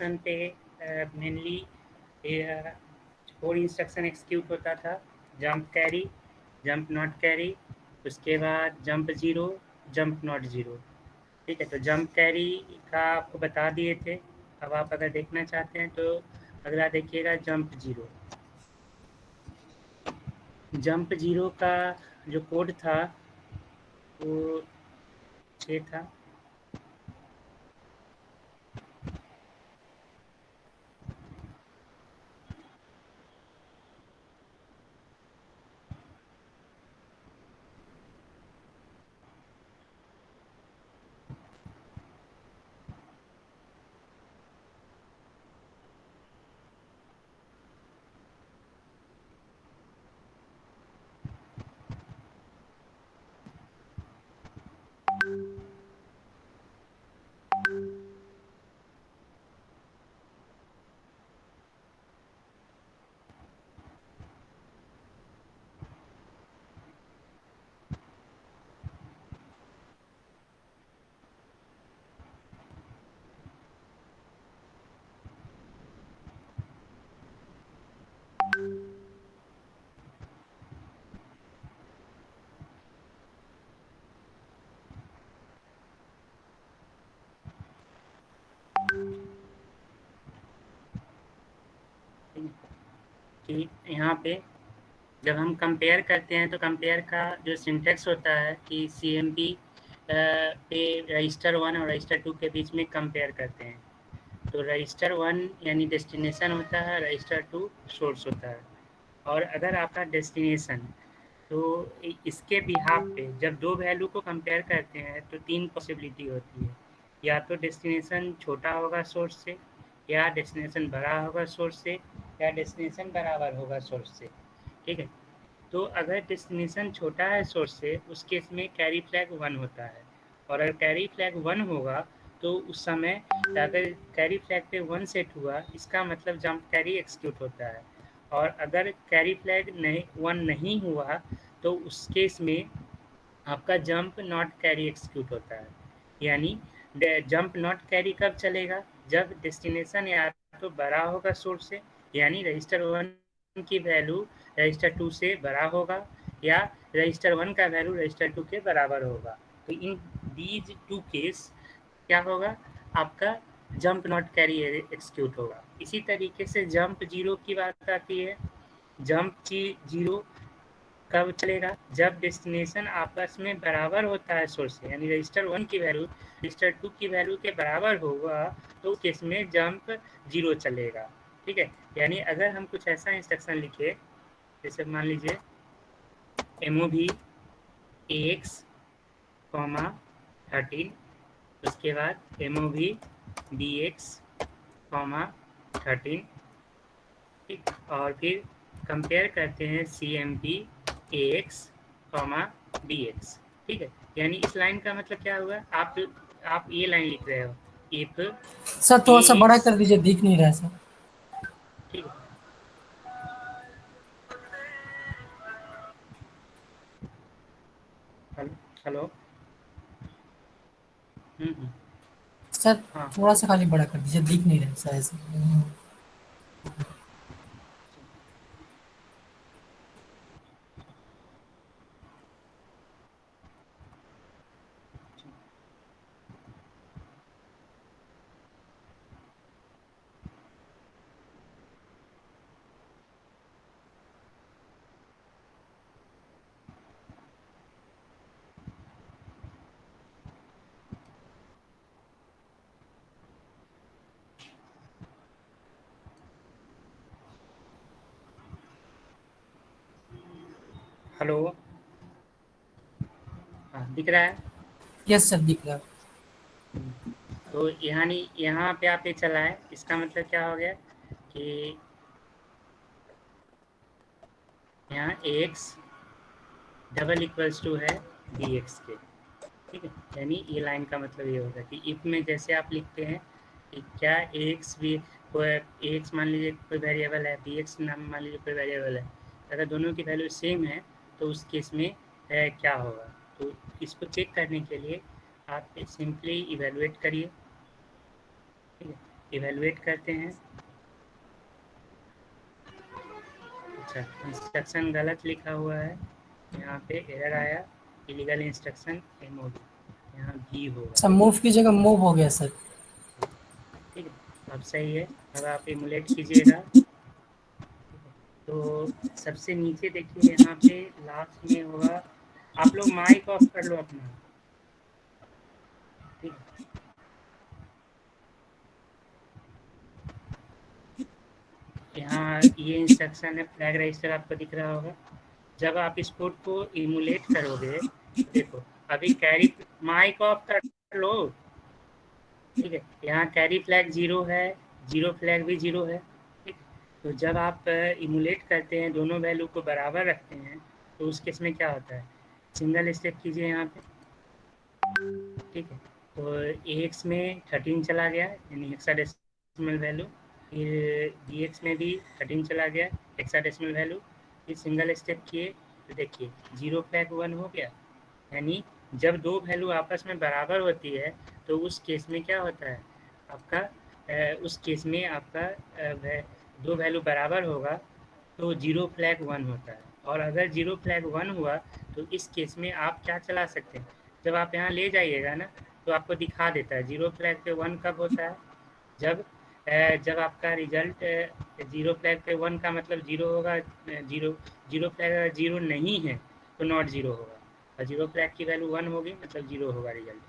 Instruction पे mainly 4 instruction execute होता था। Jump carry, jump not carry, उसके बाद jump zero, jump not zero. ठीक है, तो जंप कैरी का आपको बता दिए थे। अब आप अगर देखना चाहते हैं तो अगला देखिएगा जंप ज़ीरो। जंप ज़ीरो का जो कोड था वो 6 था। कि यहाँ पे जब हम कंपेयर करते हैं तो कंपेयर का जो सिंटेक्स होता है कि CMP पे रजिस्टर 1 और रजिस्टर 2 के बीच में कंपेयर करते हैं। तो रजिस्टर 1 यानी डेस्टिनेशन होता है, रजिस्टर 2 सोर्स होता है। और अगर आपका डेस्टिनेशन तो इसके बिहाफ पे जब 2 वैल्यू को कंपेयर करते हैं तो 3 पॉसिबिलिटी होती है। या तो डेस्टिनेशन छोटा होगा सोर्स से, या डेस्टिनेशन बड़ा होगा सोर्स से, या डेस्टिनेशन बराबर होगा सोर्स से। ठीक है, तो अगर डेस्टिनेशन छोटा है सोर्स से उस केस में कैरी फ्लैग 1 होता है। और अगर कैरी फ्लैग 1 होगा तो उस समय अगर कैरी फ्लैग पे 1 सेट हुआ इसका मतलब जंप कैरी एक्सिक्यूट होता है। और अगर कैरी फ्लैग नहीं 1 नहीं हुआ तो उस केस में आपका जंप नॉट कैरी एक्सिक्यूट होता है। यानी जंप नॉट कैरी कब चलेगा? जब डेस्टिनेशन या तो बड़ा होगा सोर्स से, यानी रजिस्टर 1 की वैल्यू रजिस्टर 2 से बड़ा होगा, या रजिस्टर 1 का वैल्यू रजिस्टर 2 के बराबर होगा। तो इन दीज 2 केस क्या होगा? आपका जंप नॉट कैरी एक्सिक्यूट होगा। इसी तरीके से जंप ज़ीरो की बात आती है। जंप ज़ीरो कब चलेगा? जब डेस्टिनेशन आपस में बराबर होता है सोर्स से, यानी रजिस्टर 1 की वैल्यू रजिस्टर 2 की वैल्यू के बराबर होगा तो केस में जंप ज़ीरो चलेगा। ठीक है, यानी अगर हम कुछ ऐसा इंस्ट्रक्शन लिखे जैसे मान लीजिए MOV AX, 13, उसके बाद MOV BX, 13। ठीक, और फिर कंपेयर करते हैं CMP AX, BX। ठीक है, यानी इस लाइन का मतलब क्या हुआ? आप ये लाइन लिख रहे हो इफ सर थोड़ा सा बड़ा AX। कर दीजिए, दिख नहीं रहा है सर। ठीक है, हेलो हेलो। हम्म। सर हाँ, थोड़ा सा खाली बड़ा कर दीजिए, दिख नहीं रहा है सर ऐसे। हेलो। हाँ, दिख रहा है। यस सर, दिख रहा है। तो यहाँ पे आप ये चलाएं, इसका मतलब क्या हो गया कि यहाँ AX डबल इक्वल्स टू है BX के। ठीक है, यानी ये लाइन का मतलब ये होगा कि इफ में जैसे आप लिखते हैं कि क्या AX भी कोई AX मान लीजिए कोई वेरिएबल है, BX नाम मान लीजिए कोई वेरिएबल है। अगर दोनों की वैल्यू सेम है तो उस केस में क्या होगा? तो इसको चेक करने के लिए आप सिंपली इवेलुएट करिए। ठीक है, इवेलुएट करते हैं। अच्छा, इंस्ट्रक्शन गलत लिखा हुआ है, यहाँ पे एरर आया, इलीगल इंस्ट्रक्शन एमओडी, यहाँ भी होगा। सर मूव की जगह मूव हो गया सर। ठीक है, अब सही है। अब आप इमुलेट कीजिएगा। तो सबसे नीचे देखिए, यहाँ पे लास्ट में होगा, आप लोग माइक ऑफ कर लो अपना। ठीक है, यहाँ ये इंस्ट्रक्शन है, फ्लैग रजिस्टर आपको दिख रहा होगा। जब आप इस कोड को इमुलेट करोगे, देखो अभी कैरी, माइक ऑफ कर लो। ठीक है, यहाँ कैरी फ्लैग 0 है, जीरो फ्लैग भी 0 है। ठीक, तो जब आप इमुलेट करते हैं, दोनों वैल्यू को बराबर रखते हैं, तो उस केस में क्या होता है, सिंगल स्टेप कीजिए यहाँ पे। ठीक है, तो AX में 13 चला गया, यानी हेक्साडेसिमल वैल्यू। फिर DX में भी 13 चला गया, हेक्साडेसिमल वैल्यू। फिर सिंगल स्टेप किए, तो देखिए 0 फ्लैग 1 हो गया। यानी जब दो वैल्यू आपस में बराबर होती है, तो उस केस में क्या होता है आपका, उस केस में आपका दो वैल्यू बराबर होगा, तो 0 फ्लैग 1 होता है। और अगर 0 फ्लैग 1 हुआ, तो इस केस में आप क्या चला सकते हैं, जब आप यहाँ ले जाइएगा ना, तो आपको दिखा देता है 0 फ्लैग पे 1 कब होता है, जब जब आपका रिजल्ट 0 फ्लैग पे 1 का मतलब 0 होगा, 0 0 फ्लैग अगर 0 नहीं है तो नॉट 0 होगा, और 0 फ्लैग की वैल्यू 1 होगी मतलब 0 होगा रिजल्ट।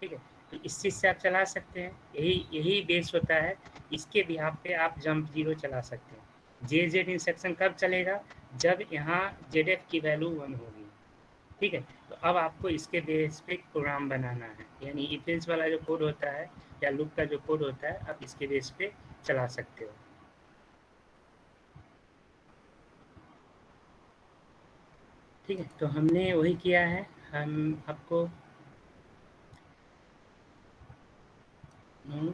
ठीक है, तो इस चीज़ से आप चला सकते हैं, यही यही बेस होता है। इसके बिहाफ पे आप जंप 0 चला सकते हैं। JZ इंस्ट्रक्शन कब चलेगा, जब यहाँ ZF की वैल्यू 1 होगी। ठीक है, तो अब आपको इसके बेस पे प्रोग्राम बनाना है, यानी इफ एल्स वाला जो कोड होता है या लूप का जो कोड होता है, आप इसके बेस पे चला सकते हो। ठीक है, तो हमने वही किया है। हम आपको हम्म,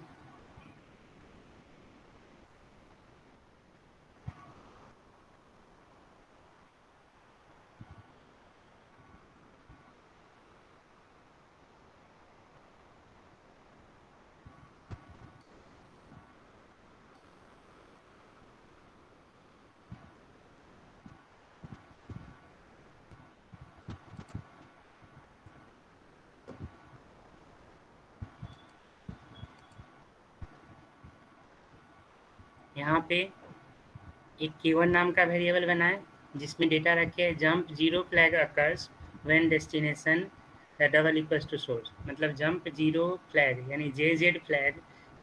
यहाँ पे एक K1 नाम का वेरिएबल बनाएं, जिसमें डेटा रखे jump 0 flag occurs when destination double equals to source. मतलब जंप 0 फ्लैग यानी JZ फ्लैग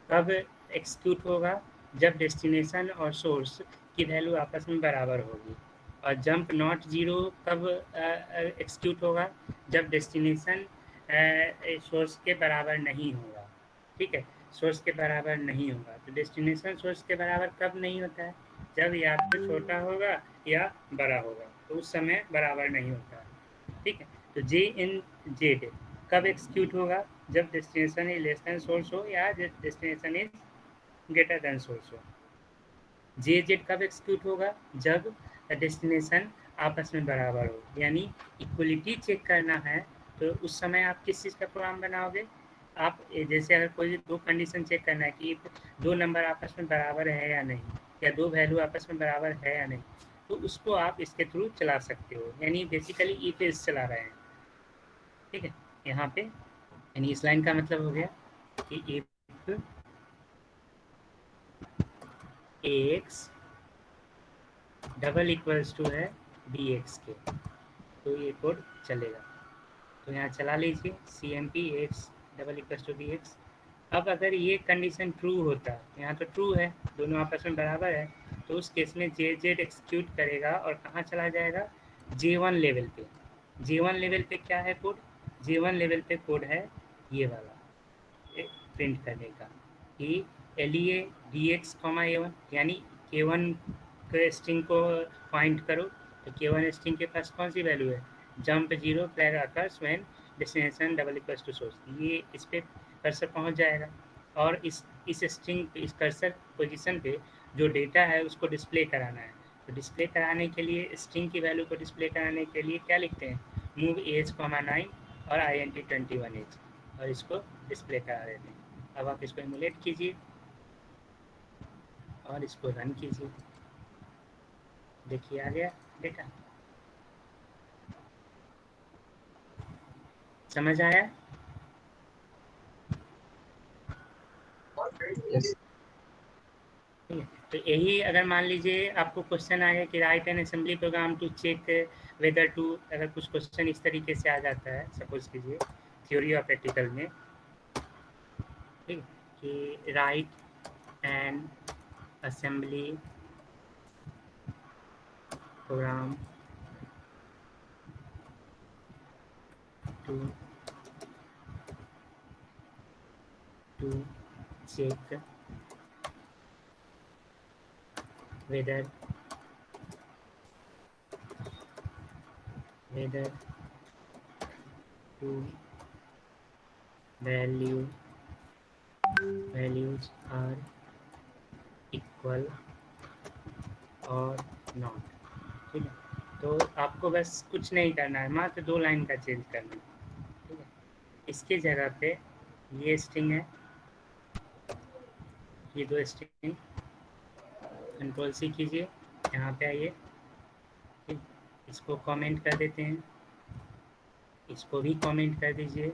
कब एक्सिक्यूट होगा, जब डेस्टिनेशन और सोर्स की वैल्यू आपस में बराबर होगी। और जंप नॉट 0 कब एक्सिक्यूट होगा, जब डेस्टिनेशन सोर्स के बराबर नहीं होगा। ठीक है, सोर्स के बराबर नहीं होगा, तो डेस्टिनेशन सोर्स के बराबर कब नहीं होता है, जब या तो छोटा होगा या बड़ा होगा, तो उस समय बराबर नहीं होता है। ठीक है, तो JNZ कब एक्सिक्यूट होगा, जब destination is less then source हो या destination is greater than source हो। JZ कब एक्सिक्यूट होगा, जब डेस्टिनेशन आपस में बराबर हो, यानी इक्वलिटी चेक करना है, तो उस समय आप किस चीज़ का प्रोग्राम बनाओगे। आप जैसे अगर कोई दो कंडीशन चेक करना है कि दो नंबर आपस में बराबर है या नहीं, या दो वैल्यू आपस में बराबर है या नहीं, तो उसको आप इसके थ्रू चला सकते हो, यानी बेसिकली इफ एल्स चला रहे हैं। ठीक है, यहाँ पे यानी इस लाइन का मतलब हो गया कि if X double equals to है BX के, तो ये कोड चलेगा। तो यहाँ चला लीजिए CMP X double equals to BX। अब अगर ये कंडीशन ट्रू होता, यहाँ तो ट्रू है, दोनों आपस में बराबर है, तो उस केस में JZ एक्सिक्यूट करेगा और कहाँ चला जाएगा, J1 लेवल पे। J1 लेवल पे क्या है कोड, J1 लेवल पे कोड है ये वाला, प्रिंट करने का कि LEA DX A1, यानी K1 के स्ट्रिंग को फाइंड करो, तो K1 स्ट्रिंग के पास कौन सी वैल्यू है, jump 0 flag occurs when destination double equals to source. ये इस पे कर्सर पहुंच जाएगा, और इस स्ट्रिंग इस कर्सर पोजीशन पे जो डेटा है उसको डिस्प्ले कराना है। तो डिस्प्ले कराने के लिए, स्ट्रिंग की वैल्यू को डिस्प्ले कराने के लिए क्या लिखते हैं, मूव AH 9 और INT 21H, और इसको डिस्प्ले करा देते हैं। अब आप इसको इमुलेट कीजिए। और इसको रन कीजिए। देखिए आ गया डेटा। समझ आया? यस। ठीक है, तो यही अगर मान लीजिए आपको क्वेश्चन आएगा कि write an assembly program to check whether to, अगर कुछ क्वेश्चन इस तरीके से आ जाता है, सपोज कीजिए थ्योरी और प्रैक्टिकल में, ठीक है, कि write an assembly program to check whether two values are equal or not। ठीक है, तो आपको बस कुछ नहीं करना है, मात्र 2 लाइन का चेंज करना है। ठीक है, इसके जगह पे ये स्ट्रिंग है, ये 2 स्ट्रिंग, कंट्रोल सी कीजिए, यहाँ पे आइए, ठीक, इसको कमेंट कर देते हैं, इसको भी कमेंट कर दीजिए,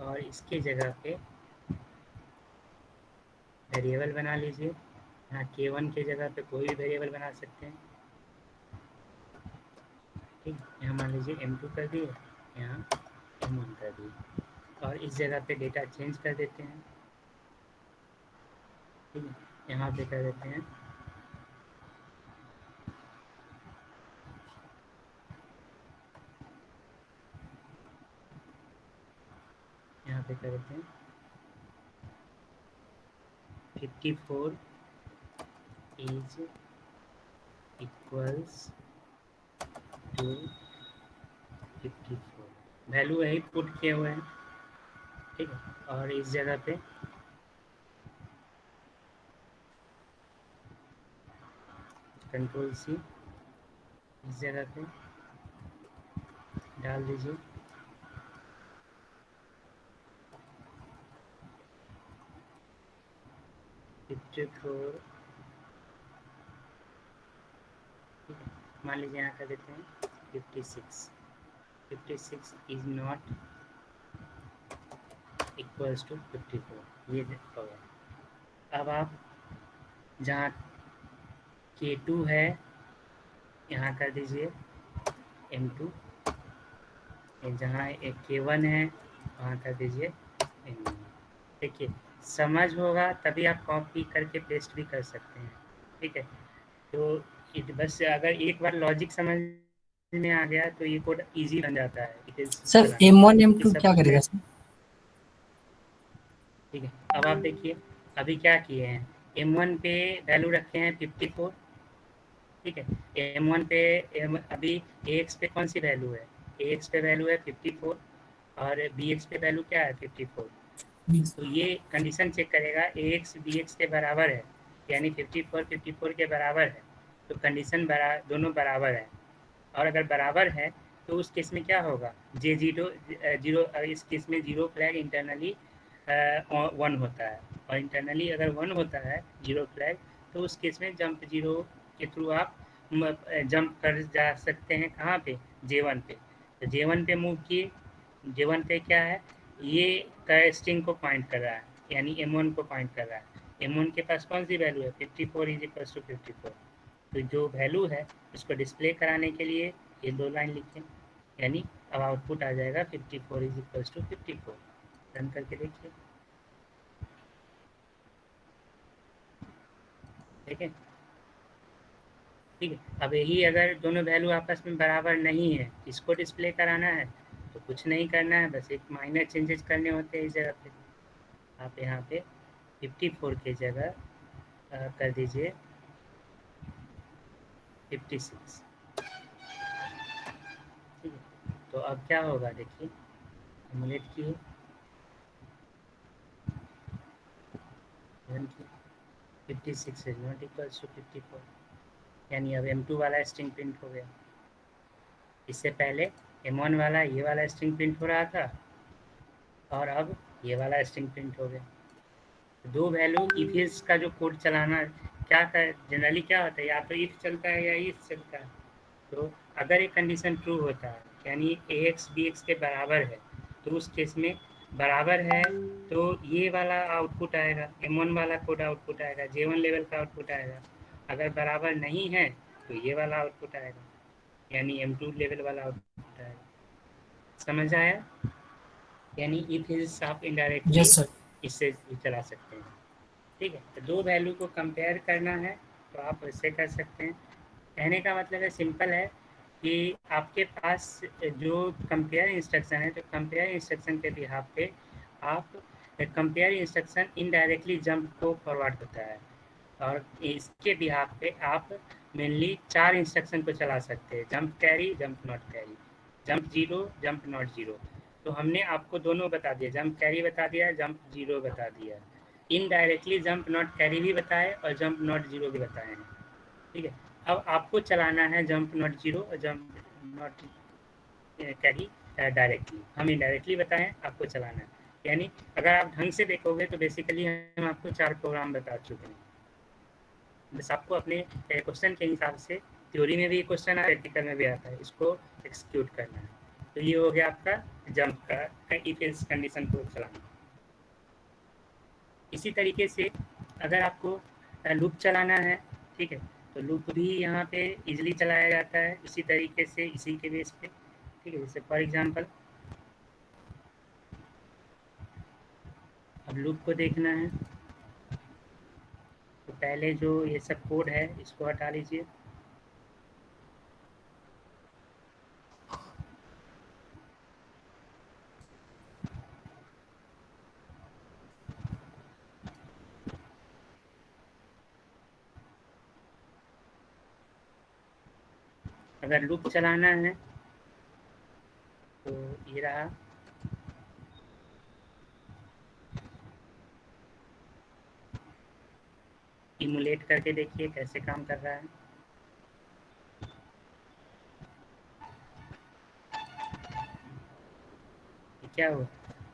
और इसके जगह पे वेरिएबल बना लीजिए। यहाँ K1 के जगह पे कोई भी वेरिएबल बना सकते हैं। ठीक, यहाँ मान लीजिए M2 कर दिए, यहाँ M1 कर दिए, और इस जगह पे डेटा चेंज कर देते हैं। ठीक है, यहाँ पे कर देते हैं यहाँ पे कर देते हैं 54 इज इक्वल्स टू 54, वैल्यू यही पुट किए हुए हैं। ठीक है, और इस जगह पे कंट्रोल सी, इस जगह पे डाल दीजिए फोर। मान लीजिए यहाँ कर देते हैं 56 इज नॉट इक्वल्स टू 54, ये होगा। अब आप जहाँ K2 है यहाँ कर दीजिए M2, जहाँ एक K1 है वहाँ कर दीजिए M1। देखिए समझ होगा तभी आप कॉपी करके पेस्ट भी कर सकते हैं। ठीक है, तो बस अगर एक बार लॉजिक समझ में आ गया तो ये कोड इजी बन जाता है। सर M1 M2 क्या करेगा सर? ठीक है, अब आप देखिए अभी क्या किए हैं, M1 पे वैल्यू रखे हैं 54। ठीक है, M1 पे अभी AX पे कौन सी वैल्यू है, AX पे वैल्यू है 54 और BX पे वैल्यू क्या है 54। तो ये कंडीशन चेक करेगा AX BX के बराबर है, यानी 54 के बराबर है, तो कंडीशन दोनों बराबर है। और अगर बराबर है तो उस केस में क्या होगा, J0 जीरो, इस केस में 0 फ्लैग इंटरनली 1 होता है, और इंटरनली अगर 1 होता है 0 फ्लैग, तो उस केस में जंप 0 के थ्रू आप जंप कर जा सकते हैं। कहाँ पे, J1 पे। तो J1 पे मूव किए, J1 पे क्या है, ये स्ट्रिंग को पॉइंट कर रहा है, यानी M1 को पॉइंट कर रहा है। M1 के पास कौन सी वैल्यू है 54 इज इक्वल टू 54। तो जो वैल्यू है उसको डिस्प्ले कराने के लिए ये 2 लाइन लिखें, यानी अब आउटपुट आ जाएगा 54 इज इक्वल टू 54। रन करके देखिए, ठीक है। ठीक है, अब यही अगर दोनों वैल्यू आपस में बराबर नहीं है, इसको डिस्प्ले कराना है तो कुछ नहीं करना है, बस एक माइनर चेंजेस करने होते हैं इस जगह पे। आप यहाँ पे 54 के जगह कर दीजिए 56। ठीक है, तो अब क्या होगा देखिए, एमुलेट किए, रन किए, 56 इज नॉट इक्वल टू 54, यानी अब M2 वाला स्ट्रिंग प्रिंट हो गया। इससे पहले M1 वाला ये वाला स्ट्रिंग प्रिंट हो रहा था, और अब ये वाला स्ट्रिंग प्रिंट हो गया। दो वैल्यू इफ एल्स का जो कोड चलाना क्या कर जनरली क्या होता है, या तो इफ चलता है या इफ चलता है। तो अगर एक कंडीशन ट्रू होता है यानी ए एक्स बी एक्स के बराबर है, तो उस केस में बराबर है तो ये वाला आउटपुट आएगा, M1 वाला कोड आउटपुट आएगा, J1 लेवल का आउटपुट आएगा। अगर बराबर नहीं है तो ये वाला आउटपुट आएगा, यानी M2 लेवल वाला आउटपुट आएगा। समझ आया? यानी इफ इज आप इनडायरेक्टली यस सर। इससे भी चला सकते हैं। ठीक है, तो दो वैल्यू को कंपेयर करना है तो आप ऐसे कर सकते हैं। कहने का मतलब है, सिंपल है कि आपके पास जो कंपेयर इंस्ट्रक्शन है, तो कंपेयर इंस्ट्रक्शन के बिहाफ पे आप कंपेयर इंस्ट्रक्शन इनडायरेक्टली जंप को फॉरवर्ड होता है, और इसके बिहाफ पे आप मेनली 4 इंस्ट्रक्शन को चला सकते हैं, jump carry, jump not carry, jump zero, jump not zero. तो हमने आपको दोनों बता दिया, जंप कैरी बता दिया, जंप जीरो बता दिया, इनडायरेक्टली जंप नॉट कैरी भी बताए और जंप नॉट जीरो भी बताए हैं। ठीक है, अब आपको चलाना है जंप नॉट जीरो और जंप नॉट कैरी डायरेक्टली। हम इनडायरेक्टली बताएं, आपको चलाना है। यानी अगर आप ढंग से देखोगे तो बेसिकली हम आपको 4 प्रोग्राम बता चुके हैं, बस आपको अपने क्वेश्चन के हिसाब से, थ्योरी में भी क्वेश्चन है, प्रैक्टिकल में भी आता है, इसको एक्सिक्यूट करना है। तो ये हो गया आपका जंप का इफ एल्स कंडीशन को चलाना। इसी तरीके से अगर आपको लूप चलाना है, ठीक है, तो लूप भी यहाँ पे इजीली चलाया जाता है इसी तरीके से, इसी के बेस पे। ठीक है, जैसे फॉर एग्जांपल अब लूप को देखना है, तो पहले जो ये सब कोड है इसको हटा लीजिए। अगर लूप चलाना है तो ये रहा, इमुलेट करके देखिए कैसे काम कर रहा है। क्या हुआ,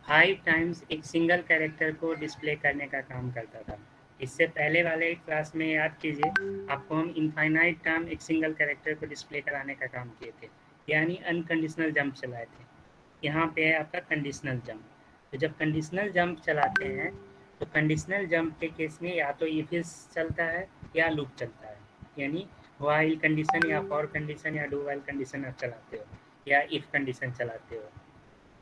5 टाइम्स एक सिंगल कैरेक्टर को डिस्प्ले करने का काम करता था। इससे पहले वाले क्लास में याद कीजिए, आपको हम इनफाइनाइट टाइम एक सिंगल कैरेक्टर को डिस्प्ले कराने का काम किए थे, यानी अनकंडीशनल जंप चलाए थे। यहाँ पे है आपका कंडीशनल जंप। तो जब कंडीशनल जंप चलाते हैं तो कंडीशनल जंप के केस में या तो इफ इज चलता है या लूप चलता है, यानी व्हाइल कंडीशन या फॉर कंडीशन या डू व्हाइल कंडीशन आप चलाते हो, या इफ कंडीशन चलाते हो।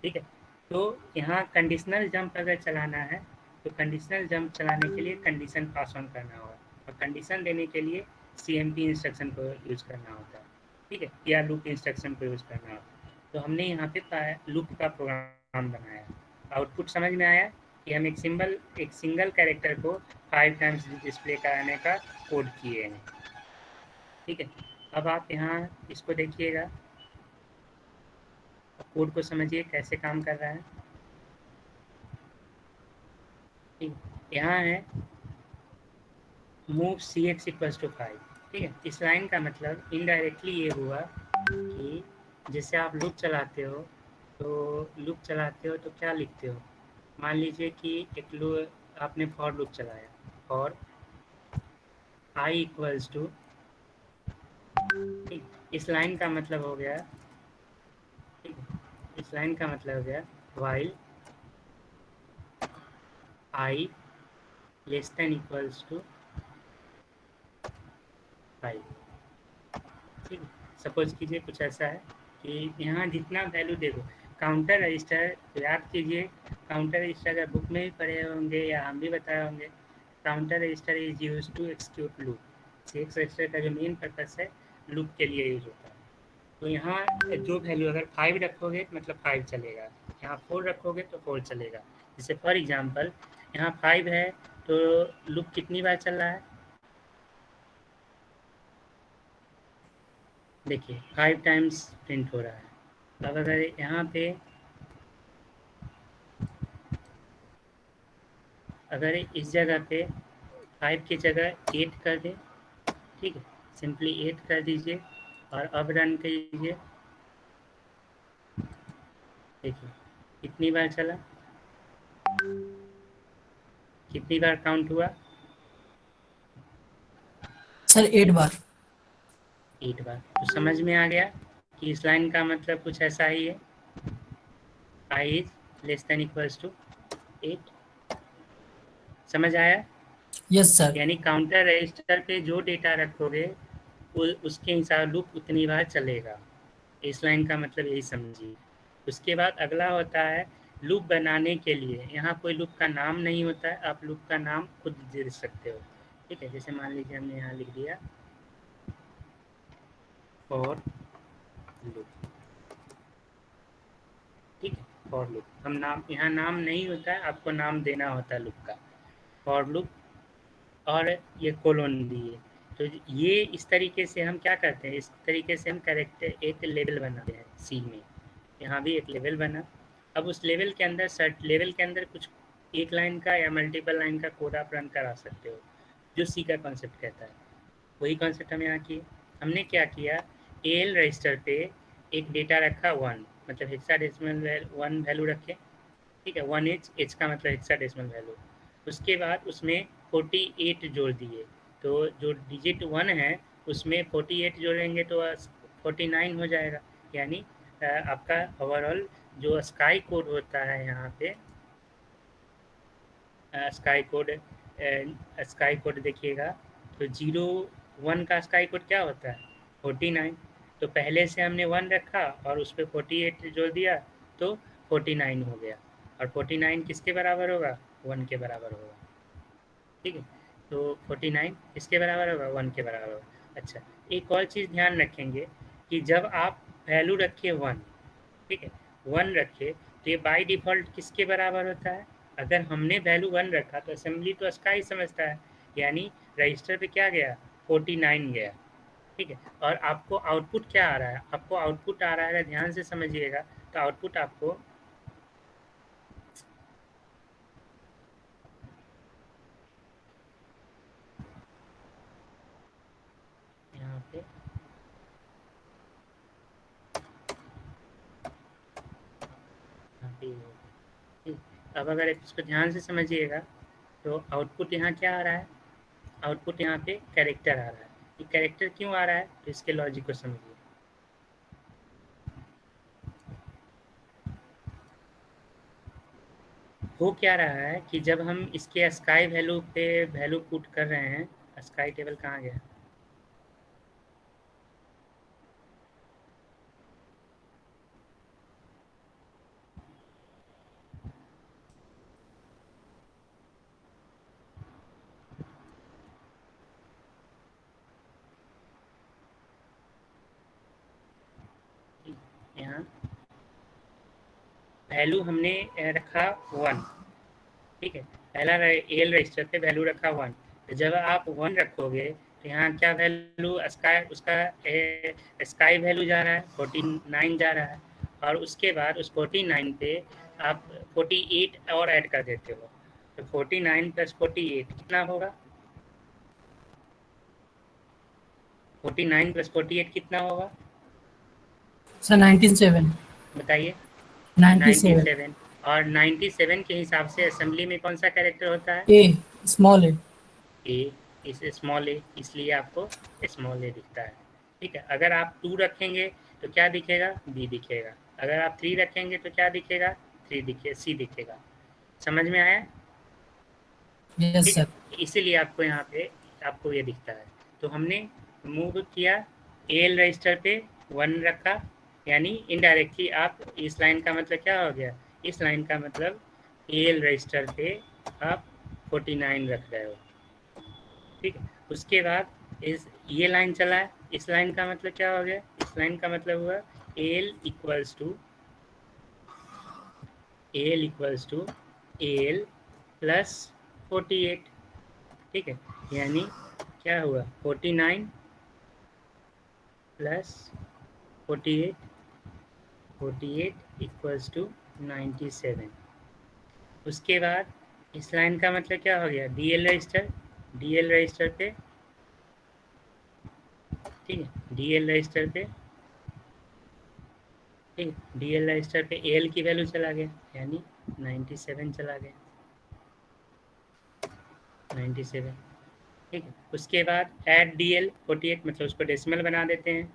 ठीक है, तो यहाँ कंडीशनल जंप अगर चलाना है तो कंडीशनल जंप चलाने के लिए कंडीशन पास ऑन करना होगा, और कंडीशन देने के लिए CMP इंस्ट्रक्शन को यूज़ करना होता है। ठीक है, या लूप इंस्ट्रक्शन को यूज़ करना होता है। तो हमने यहाँ पे लूप का प्रोग्राम बनाया। आउटपुट समझ में आया कि हम एक सिंगल कैरेक्टर को 5 टाइम्स डिस्प्ले कराने का कोड किए हैं। ठीक है, अब आप यहाँ इसको देखिएगा, कोड को समझिए कैसे काम कर रहा है। ठीक, यहाँ है move C X equals to 5। ठीक है, इस लाइन का मतलब इनडायरेक्टली ये हुआ कि जैसे आप लूप चलाते हो, तो क्या लिखते हो, मान लीजिए कि एक लूप आपने फॉर लूप चलाया, फॉर आई इक्वल्स टू, ठीक, इस लाइन का मतलब हो गया, ठीक है, इस लाइन का मतलब हो गया while I less than equals to 5। ठीक है, सपोज कीजिए कुछ ऐसा है कि यहाँ जितना वैल्यू देखो, काउंटर रजिस्टर याद कीजिए, काउंटर रजिस्टर अगर बुक में भी पढ़े होंगे या हम भी बताए होंगे, counter register is use to execute loop. CX register का जो मेन पर्पस है लूप के लिए यूज होता है। तो यहाँ जो वैल्यू अगर 5 रखोगे तो मतलब 5 चलेगा, यहाँ 4 रखोगे तो 4 चलेगा। जैसे फॉर एग्जाम्पल यहाँ 5 है तो लूप कितनी बार चल रहा है, देखिए 5 टाइम्स प्रिंट हो रहा है। अब अगर यहाँ पे अगर इस जगह पे 5 की जगह 8 कर दें, ठीक है, सिंपली 8 कर दीजिए और अब रन कीजिए, देखिए कितनी बार चला, कितनी बार काउंट हुआ, सर 8 बार। 8 बार। तो समझ में आ गया कि इस लाइन का मतलब कुछ ऐसा ही है, I is less than equals to 8। समझ आया? Yes sir. यानी काउंटर रजिस्टर पे जो डेटा रखोगे उसके हिसाब लूप उतनी बार चलेगा। इस लाइन का मतलब यही समझिए। उसके बाद अगला होता है लूप बनाने के लिए। यहाँ कोई लूप का नाम नहीं होता है, आप लूप का नाम खुद दे सकते हो। ठीक है, जैसे मान लीजिए हमने यहाँ लिख दिया फॉर लूप। ठीक है, फॉर लूप हम नाम, यहाँ नाम नहीं होता है, आपको नाम देना होता है लूप का। फॉर लूप और ये कोलोन दिए। तो ये इस तरीके से हम क्या करते हैं, इस तरीके से हम कैरेक्टर एक लेवल बनाते हैं सी में। यहाँ भी एक लेवल बना। अब उस लेवल के अंदर सर्ट लेवल के अंदर कुछ एक लाइन का या मल्टीपल लाइन का कोड आप रन करा सकते हो, जो सी का कॉन्सेप्ट कहता है। वही कॉन्सेप्ट हम यहाँ किए। हमने क्या किया, एल रजिस्टर पे एक डेटा रखा 1, मतलब हेक्साडेसिमल 1 वैल्यू रखे। ठीक है, 1 एच का मतलब हेक्साडेसिमल वैल्यू। उसके बाद उसमें 48 जोड़ दिए। तो जो डिजिट 1 है उसमें 48 जोड़ेंगे तो 49 हो जाएगा। यानी आपका ओवरऑल जो स्काई कोड होता है यहाँ पे, स्काई कोड देखिएगा तो 0 1 का स्काई कोड क्या होता है 49। तो पहले से हमने 1 रखा और उस पर 48 जोड़ दिया तो 49 हो गया। और 49 किसके बराबर होगा, 1 के बराबर होगा। ठीक है, तो 49 किसके बराबर होगा, 1 के बराबर होगा। अच्छा, एक और चीज़ ध्यान रखेंगे कि जब आप वैल्यू रखिए 1, ठीक है, 1 रखे तो ये बाय डिफ़ॉल्ट किसके बराबर होता है। अगर हमने वैल्यू 1 रखा तो असेंबली तो इसका ही समझता है, यानी रजिस्टर पे क्या गया 49 गया। ठीक है, और आपको आउटपुट क्या आ रहा है, आपको आउटपुट आ रहा है, अगर ध्यान से समझिएगा तो आउटपुट आपको यहाँ पे यहाँ पे ठीक। अब अगर इसको ध्यान से समझिएगा तो आउटपुट यहाँ क्या आ रहा है, आउटपुट यहाँ पे कैरेक्टर आ रहा है। ये कैरेक्टर क्यों आ रहा है, तो इसके लॉजिक को समझिए। हो क्या रहा है कि जब हम इसके स्काई वैल्यू पे वैल्यू पुट कर रहे हैं, स्काई टेबल कहाँ गया, यहाँ वैल्यू हमने रखा 1। ठीक है, पहला एल रजिस्टर पे वैल्यू रखा 1। तो जब आप 1 रखोगे तो यहाँ क्या वैल्यू स्काई, उसका स्काई वैल्यू जा रहा है 49 जा रहा है। और उसके बाद उस 49 पे आप 48 और ऐड कर देते हो। तो 49 + 48 कितना होगा, 49 + 48 कितना होगा सर 97। बताइए। 97। 97। और 97 के हिसाब से असेंबली में कौन सा कैरेक्टर होता है, ए, स्मॉल ए। ए। इस स्मॉल ए, इसलिए आपको स्मॉल ए दिखता है। ठीक है, अगर आप 2 रखेंगे तो क्या दिखेगा, बी दिखेगा। अगर आप 3 रखेंगे तो क्या दिखेगा, 3 दिखे, सी दिखेगा। समझ में आया? यस ठीक है, सर। इसीलिए आपको यहाँ पे आपको ये दिखता है। तो हमने मूव किया, एल रजिस्टर पे 1 रखा, यानी इनडायरेक्टली आप इस लाइन का मतलब क्या हो गया, इस लाइन का मतलब एल रजिस्टर पे आप 49 रख रहे हो। ठीक है, उसके बाद इस ये लाइन चला है, इस लाइन का मतलब क्या हो गया, इस लाइन का मतलब हुआ L equals to L plus 48। ठीक है, यानी क्या हुआ 49 प्लस 48, 48 इक्वल्स टू 97। उसके बाद इस लाइन का मतलब क्या हो गया, D L register, D L register पे, ठीक है, डी एल रजिस्टर पे, ठीक, डी एल रजिस्टर पे एल की वैल्यू चला गया, यानी 97 चला गया, 97। ठीक है। उसके बाद ऐड DL 48 मतलब उसको डेसिमल बना देते हैं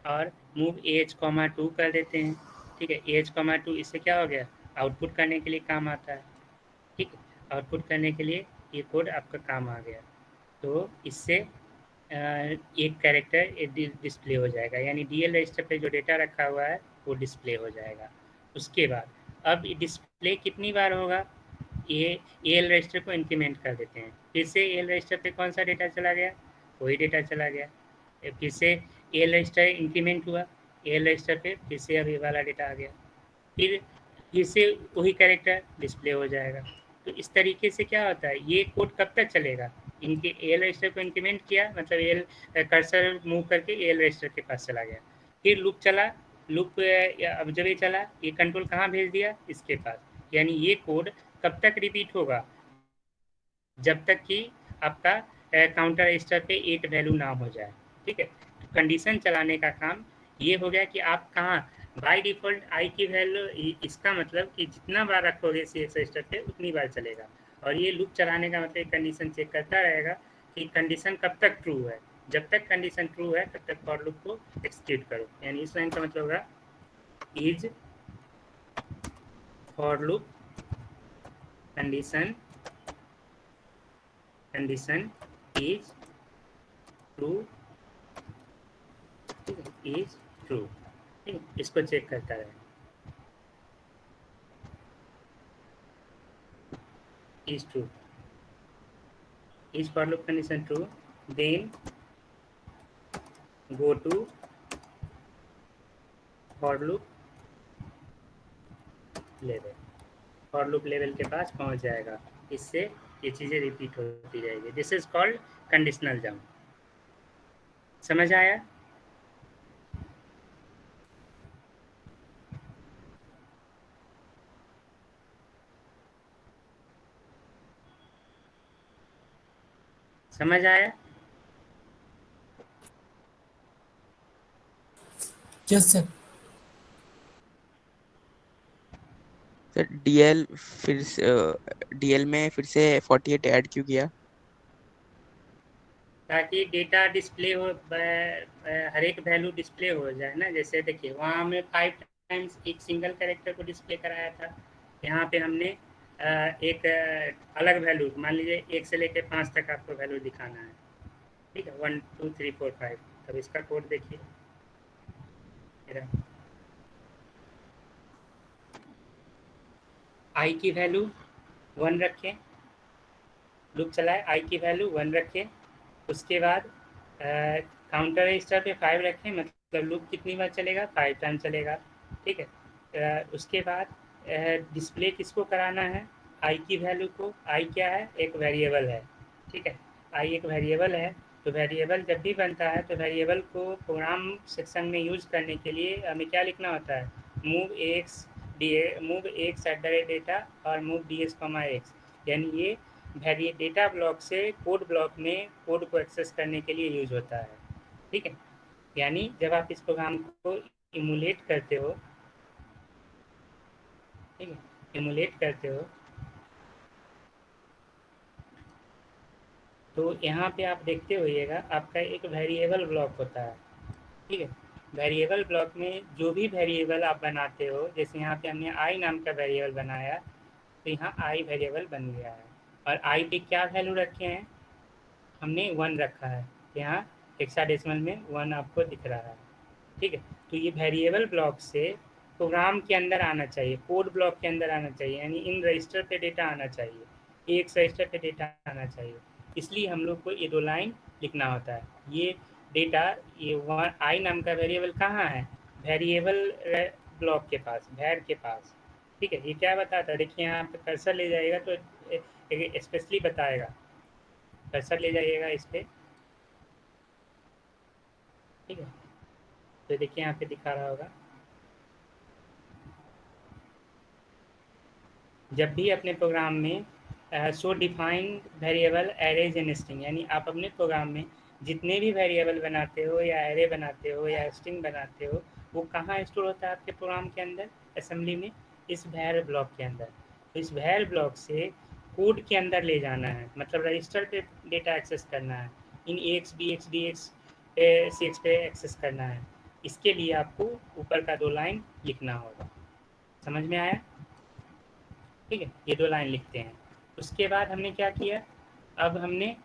और मूव AH, 2 कर देते हैं। ठीक है, AH, 2 इससे क्या हो गया, आउटपुट करने के लिए काम आता है। ठीक है, आउटपुट करने के लिए ये कोड आपका काम आ गया। तो इससे एक कैरेक्टर डिस्प्ले हो जाएगा, यानी DL रजिस्टर पे जो डेटा रखा हुआ है वो डिस्प्ले हो जाएगा। उसके बाद अब डिस्प्ले कितनी बार होगा, ये AL रजिस्टर को इंक्रीमेंट कर देते हैं। फिर से AL रजिस्टर पे कौन सा डेटा चला गया, वही डेटा चला गया। फिर से AL रजिस्टर इंक्रीमेंट हुआ, AL रजिस्टर पे फिर से अब ये वाला डेटा आ गया। फिर से वही कैरेक्टर डिस्प्ले हो जाएगा। तो इस तरीके से क्या होता है, ये कोड कब तक चलेगा, इनके AL रजिस्टर को इंक्रीमेंट किया मतलब AL कर्सर मूव करके AL रजिस्टर के पास चला गया, फिर लूप चला, लूप अब जब ये चला ये कंट्रोल कहाँ भेज दिया, इसके पास। यानी ये कोड कब तक रिपीट होगा, जब तक कि आपका काउंटर रजिस्टर पे 8 वैल्यू ना हो जाए। ठीक है, तो कंडीशन चलाने का काम ये हो गया कि आप कहाँ बाय डिफ़ॉल्ट आई की वैल्यू, इसका मतलब कि जितना बार रखोगे CX रजिस्टर पे उतनी बार चलेगा। और ये लूप चलाने का मतलब कंडीशन चेक करता रहेगा कि कंडीशन कब तक ट्रू है। जब तक कंडीशन ट्रू है तब तक फॉर लूप को एक्सक्यूट करो। यानी इस लाइन का मतलब होगा is for loop condition condition is true, is true. ठीक है, इसको चेक करता रहे, is true, is for loop condition true, then go to for loop level, for loop level के पास पहुंच जाएगा। इससे ये चीज़ें रिपीट होती जाएगी। This is called conditional jump. समझ आया? समझ आया? Yes sir. सर डीएल फिर से डीएल में फिर से 48 ऐड क्यों किया? ताकि डेटा डिस्प्ले हो, हर एक वैल्यू डिस्प्ले हो जाए ना। जैसे देखिए वहाँ हमने 5 टाइम्स एक सिंगल कैरेक्टर को डिस्प्ले कराया था, यहाँ पे हमने एक अलग वैल्यू, मान लीजिए 1 से लेकर 5 तक आपको वैल्यू दिखाना है। ठीक है, 1 2 3 4 5। तब इसका कोड देखिए मेरा, आई की वैल्यू 1 रखें, लूप चलाए, आई की वैल्यू 1 रखें। उसके बाद काउंटर रजिस्टर पे 5 रखें, मतलब लूप कितनी बार चलेगा, 5 टाइम चलेगा। ठीक है, उसके बाद डिस्प्ले किसको कराना है, आई की वैल्यू को। आई क्या है, एक वेरिएबल है। ठीक है, आई एक वेरिएबल है। तो वेरिएबल जब भी बनता है तो वेरिएबल को प्रोग्राम सेक्शन में यूज़ करने के लिए हमें क्या लिखना होता है, move x at the rate data और मूव ds, यानी ये डेटा ब्लॉक से कोड ब्लॉक में कोड को एक्सेस करने के लिए यूज होता है। ठीक है, यानी जब आप इस प्रोग्राम को इमुलेट करते हो, ठीक है, इमुलेट करते हो तो यहाँ पे आप देखते होइएगा आपका एक वेरिएबल ब्लॉक होता है। ठीक है, वेरिएबल ब्लॉक में जो भी वेरिएबल आप बनाते हो, जैसे यहाँ पे हमने आई नाम का वेरिएबल बनाया, तो यहाँ आई वेरिएबल बन गया है। और आई पे क्या वैल्यू रखे हैं, हमने 1 रखा है। यहाँ हेक्साडेसिमल में 1 आपको दिख रहा है। ठीक है, तो ये वेरिएबल ब्लॉक से प्रोग्राम के अंदर आना चाहिए, कोड ब्लॉक के अंदर आना चाहिए, यानी इन रजिस्टर पे डेटा आना चाहिए, एक रजिस्टर पे डेटा आना चाहिए। इसलिए हम लोग को ये 2 लाइन लिखना होता है। ये डेटा, ये आई नाम का वेरिएबल कहाँ है, वेरिएबल ब्लॉक के पास, वैर के पास। ठीक है, ये क्या बताता है, देखिए यहाँ पे कर्सर ले जाइएगा तो स्पेशली बताएगा, कर्सर ले जाइएगा इस पर। ठीक है, तो देखिए यहाँ पे दिखा रहा होगा, जब भी अपने प्रोग्राम में सो define variable arrays and string, यानी आप अपने प्रोग्राम में जितने भी वेरिएबल बनाते हो या एरे बनाते हो या स्ट्रिंग बनाते हो, वो कहाँ स्टोर होता है आपके प्रोग्राम के अंदर, असेंबली में, इस वैर ब्लॉक के अंदर। तो इस वैर ब्लॉक से कोड के अंदर ले जाना है, मतलब रजिस्टर पे डेटा एक्सेस करना है, इन X B X D X C X पे एक्सेस करना है। इसके लिए आपको ऊपर का 2 लाइन लिखना होगा। समझ में आया? ठीक है, ये 2 लाइन लिखते हैं। उसके बाद हमने क्या किया, अब हमने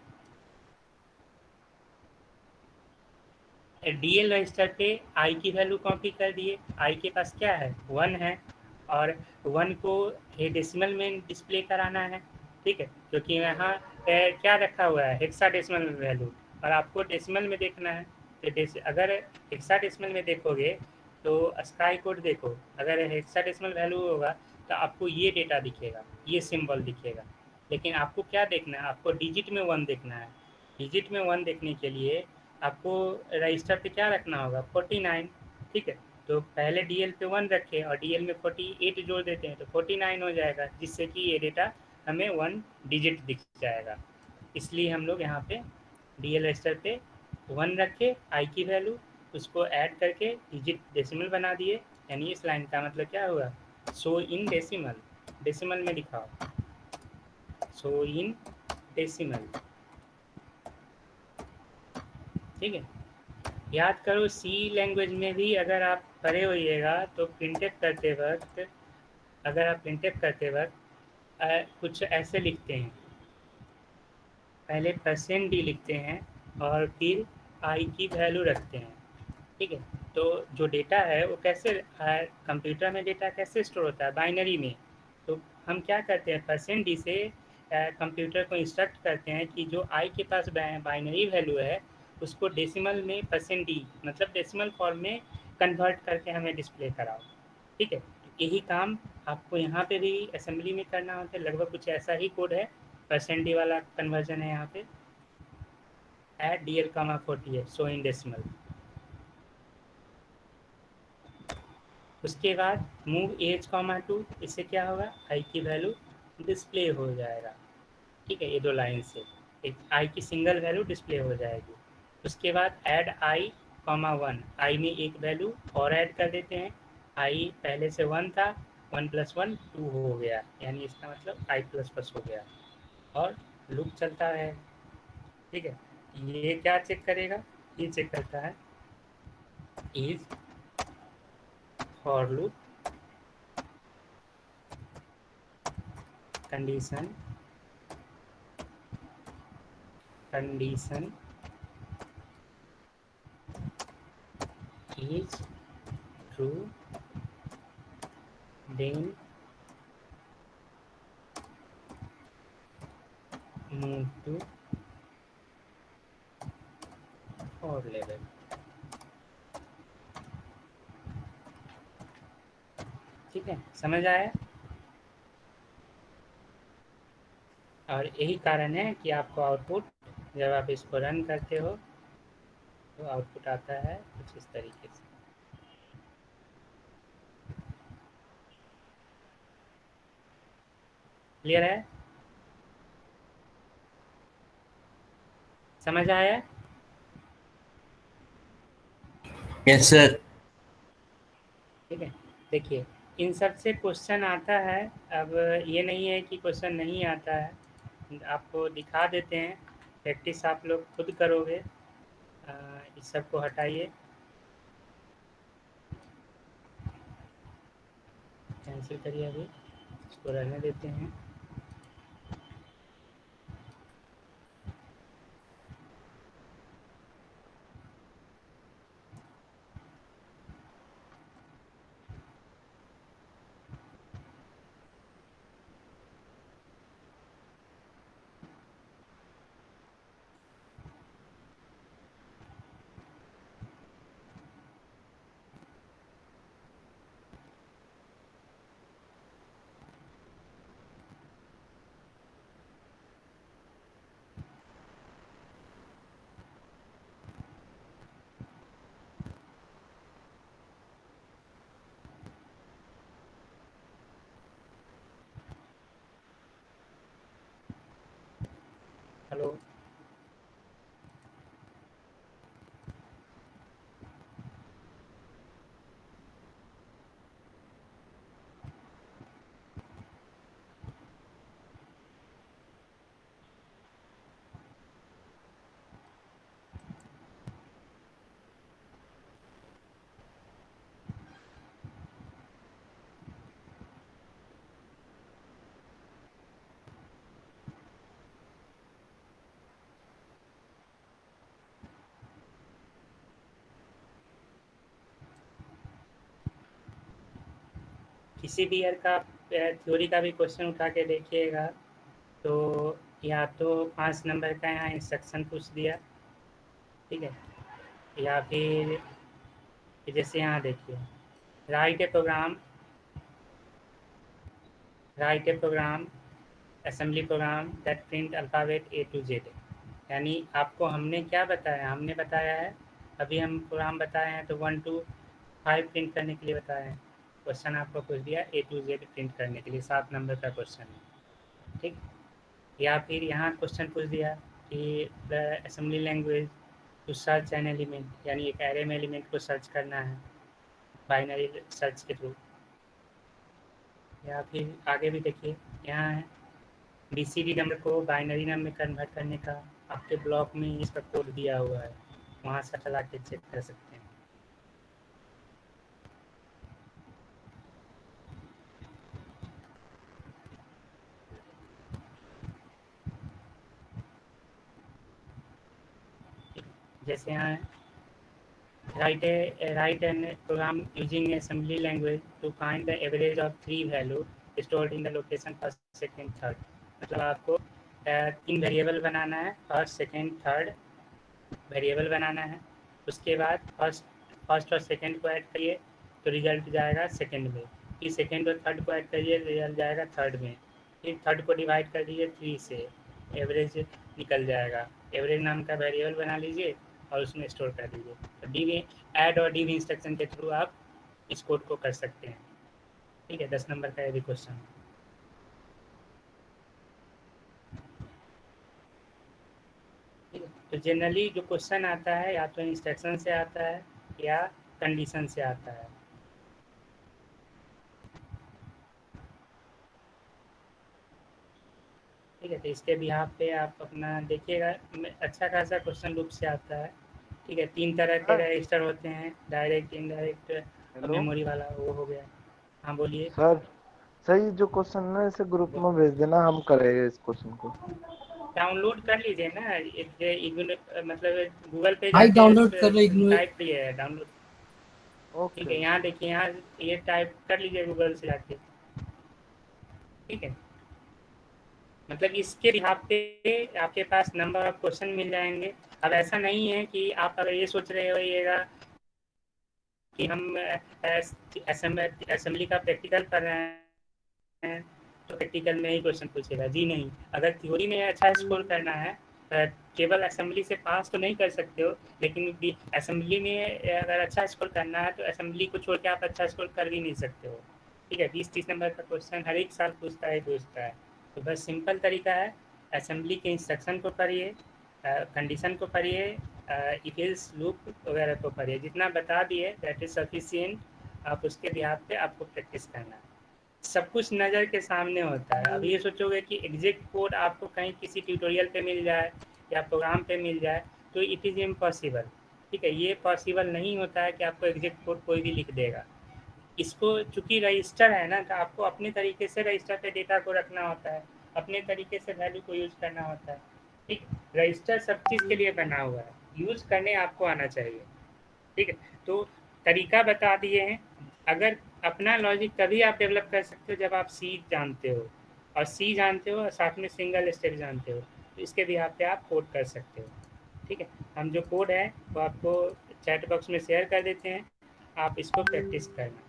डीएल रजिस्टर पे आई की वैल्यू कॉपी कर दिए। आई के पास क्या है, 1 है, और 1 को ये डेसिमल में डिस्प्ले कराना है। ठीक है, क्योंकि यहाँ क्या रखा हुआ है, हेक्साडेसिमल वैल्यू, और आपको डेसिमल में देखना है। तो अगर हेक्साडेसिमल में देखोगे तो स्काई कोड देखो, अगर हेक्साडेसिमल वैल्यू होगा तो आपको ये डेटा दिखेगा, ये सिंबल दिखेगा। लेकिन आपको क्या देखना है, आपको डिजिट में 1 देखना है। डिजिट में 1 देखने के लिए आपको रजिस्टर पे क्या रखना होगा, 49। ठीक है, तो पहले डीएल पे 1 रखे और डीएल में 48 जोड़ देते हैं तो 49 हो जाएगा, जिससे कि ये डेटा हमें 1 डिजिट दिख जाएगा। इसलिए हम लोग यहाँ पे डीएल रजिस्टर पे 1 रखे, आई की वैल्यू, उसको ऐड करके डिजिट डेसिमल बना दिए। यानी इस लाइन का मतलब क्या हुआ, शो इन डेसिमल, डेसिमल में दिखाओ, शो इन डेसिमल। ठीक है, याद करो सी लैंग्वेज में भी अगर आप पढ़े होइएगा तो प्रिंटफ करते वक्त, अगर आप प्रिंटफ करते वक्त कुछ ऐसे लिखते हैं, पहले परसेंट डी लिखते हैं और फिर आई की वैल्यू रखते हैं। ठीक है, तो जो डेटा है वो कैसे कंप्यूटर में डेटा कैसे स्टोर होता है, बाइनरी में। तो हम क्या करते हैं, परसेंट डी से कंप्यूटर को इंस्ट्रक्ट करते हैं कि जो आई के पास बाइनरी वैल्यू है उसको डेसिमल में परसेंट डी मतलब डेसिमल फॉर्म में कन्वर्ट करके हमें डिस्प्ले कराओ। ठीक है, यही काम आपको यहाँ पे भी असेंबली में करना होता है, लगभग कुछ ऐसा ही कोड है, परसेंट डी वाला कन्वर्जन है यहाँ पे। Add D L comma 48 show in decimal. उसके बाद मूव एज कॉमा टू, इससे क्या होगा, आई की वैल्यू डिस्प्ले हो जाएगा। ठीक है, ये 2 लाइन से एक आई की सिंगल वैल्यू डिस्प्ले हो जाएगी। उसके बाद ऐड आई कॉमा 1, आई में एक वैल्यू और ऐड कर देते हैं। आई पहले से 1 था, 1 + 1 2 हो गया, यानी इसका मतलब आई प्लस प्लस हो गया, और लूप चलता है। ठीक है, ये क्या चेक करेगा, ये चेक करता है is for loop condition, condition is true, then move to for level। ठीक है, समझ आया? और यही कारण है कि आपको आउटपुट जब आप इसको रन करते हो तो आउटपुट आता है कुछ इस तरीके से। क्लियर है? समझ आया? Yes sir. ठीक है, देखिए इन सब से क्वेश्चन आता है। अब ये नहीं है कि क्वेश्चन नहीं आता है, आपको दिखा देते हैं, प्रैक्टिस आप लोग खुद करोगे। इस सब को हटाइए, कैंसिल करिए, अभी इसको रहने देते हैं। हेलो, किसी भी ईयर का थ्योरी का भी क्वेश्चन उठा के देखिएगा तो या तो 5 नंबर का यहाँ इंस्ट्रक्शन पूछ दिया, ठीक है, या फिर जैसे यहाँ देखिए, write a program assembly program that print alphabet A to Z। यानी आपको हमने क्या बताया, हमने बताया है, अभी हम प्रोग्राम बताए हैं तो 1 to 5 प्रिंट करने के लिए बताया है। क्वेश्चन आपको पूछ दिया A to Z प्रिंट करने के लिए, 7 नंबर का क्वेश्चन है, ठीक। या फिर यहाँ क्वेश्चन पूछ दिया कि the assembly language to search an element, यानी एक एरे में एलिमेंट को सर्च करना है बाइनरी सर्च के थ्रू। या फिर आगे भी देखिए, यहाँ है BCD नंबर को बाइनरी नंबर में कन्वर्ट करने का आपके ब्लॉक में इसका कोड दिया हुआ है, वहाँ से चला के चेक कर सकते हैं। जैसे यहाँ है write an program using assembly language to find the average of 3 value stored in the location first, second, third। मतलब आपको 3 वेरिएबल बनाना है, फर्स्ट, सेकंड, थर्ड वेरिएबल बनाना है। उसके बाद फर्स्ट और सेकंड को ऐड करिए तो रिजल्ट जाएगा सेकंड में, फिर सेकंड और थर्ड को ऐड करिए रिजल्ट जाएगा थर्ड में, फिर थर्ड को डिवाइड कर दीजिए 3 से, एवरेज निकल जाएगा। एवरेज नाम का वेरिएबल बना लीजिए और उसमें स्टोर कर दीजिए। तो डिव ऐड और डिव इंस्ट्रक्शन के थ्रू आप इस कोड को कर सकते हैं, ठीक है। 10 नंबर का ये भी क्वेश्चन है। तो जनरली जो क्वेश्चन आता है या तो इंस्ट्रक्शन से आता है या कंडीशन से आता है। ठीक है, तो इसके बिहाफ पे आप अपना देखिएगा, अच्छा खासा क्वेश्चन लूप से आता है, ठीक है। 3 तरह के रजिस्टर होते हैं, डायरेक्ट, इनडायरेक्ट और हेलो मेमोरी वाला, वो हो गया। हाँ बोलिए। सर, सही जो क्वेश्चन है इसे ग्रुप में भेज देना, हम करेंगे इस क्वेश्चन को। डाउनलोड कर लीजिए ना, मतलब गूगल पे भाई जाके डाउनलोड कर लो इग्नोर। टाइप किए डाउनलोड, ठीक है। ओके यहाँ देखिए, यहाँ ये टाइप कर लीजिए गूगल से जाके, ठीक है। मतलब इसके बिहाफ पे आपके पास नंबर ऑफ क्वेश्चन मिल जाएंगे। अब ऐसा नहीं है कि आप अगर ये सोच रहे होइएगा कि हम असेंबली का प्रैक्टिकल कर रहे हैं तो प्रैक्टिकल में ही क्वेश्चन पूछेगा, जी नहीं। अगर थ्योरी में अच्छा स्कोर करना है, केवल असेंबली से पास तो नहीं कर सकते हो, लेकिन असेंबली में अगर अच्छा स्कोर करना है तो असेंबली को छोड़ के आप अच्छा स्कोर कर भी नहीं सकते हो, ठीक है। 20-30 नंबर का क्वेश्चन हर एक साल पूछता है। तो बस सिंपल तरीका है, असेंबली के इंस्ट्रक्शन को पढ़िए, कंडीशन को पढ़िए, इफ एल्स लूप वगैरह को पढ़िए। जितना बता दिए दैट इज सफिशिएंट। आप उसके बिहाफ पे आपको प्रैक्टिस करना है। सब कुछ नज़र के सामने होता है। अब ये सोचोगे कि एग्जैक्ट कोड आपको कहीं किसी ट्यूटोरियल पे मिल जाए या प्रोग्राम पे मिल जाए तो इट इज़ इम्पॉसिबल, ठीक है। ये पॉसिबल नहीं होता है कि आपको एग्जैक्ट कोड कोई भी लिख देगा। इसको चूँकि रजिस्टर है ना, तो आपको अपने तरीके से रजिस्टर पे डेटा को रखना होता है, अपने तरीके से वैल्यू को यूज़ करना होता है, ठीक। रजिस्टर सब चीज़ के लिए बना हुआ है, यूज़ करने आपको आना चाहिए, ठीक है। तो तरीका बता दिए हैं। अगर अपना लॉजिक तभी आप डेवलप कर सकते हो जब आप सी जानते हो, और सी जानते हो और साथ में सिंगल स्टेप जानते हो, तो इसके भी आप पे आप कोड कर सकते हो, ठीक है। हम जो कोड है वो आपको चैट बॉक्स में शेयर कर देते हैं, आप इसको प्रैक्टिस करना।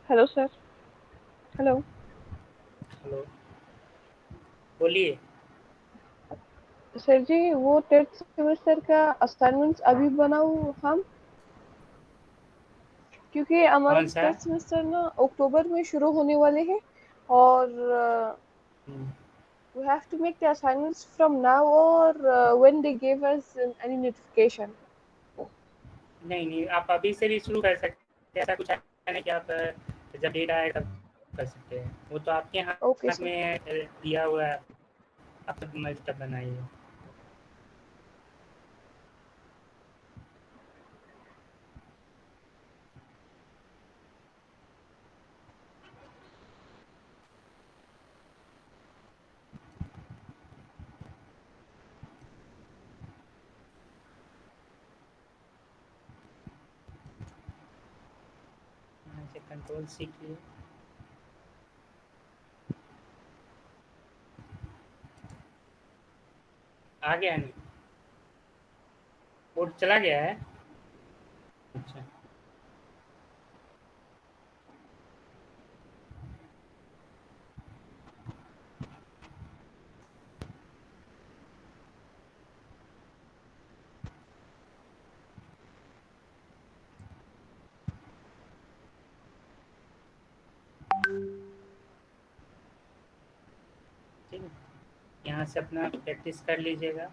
Hello sir. हेलो हेलो, बोलिए। सर जी, वो 10th सेमेस्टर का असाइनमेंट्स अभी बनाऊं हम, क्योंकि हमारा कौन सा? 10th सेमेस्टर ना अक्टूबर में शुरू होने वाले हैं और हम्म, we have to make the assignments from now or when they gave us any notification. नहीं, आप अभी से भी शुरू कर सकते हैं। ऐसा कुछ है नहीं कि आप जब डेट आए तब कर सकते हैं, वो तो आपके ओके हाथ सर। में दिया हुआ है, आप तब मर्जी तब बनाइए। कंट्रोल सीख लिए। आ गया नहीं, कोड चला गया है। अच्छा, ठीक है, यहाँ से अपना प्रैक्टिस कर लीजिएगा।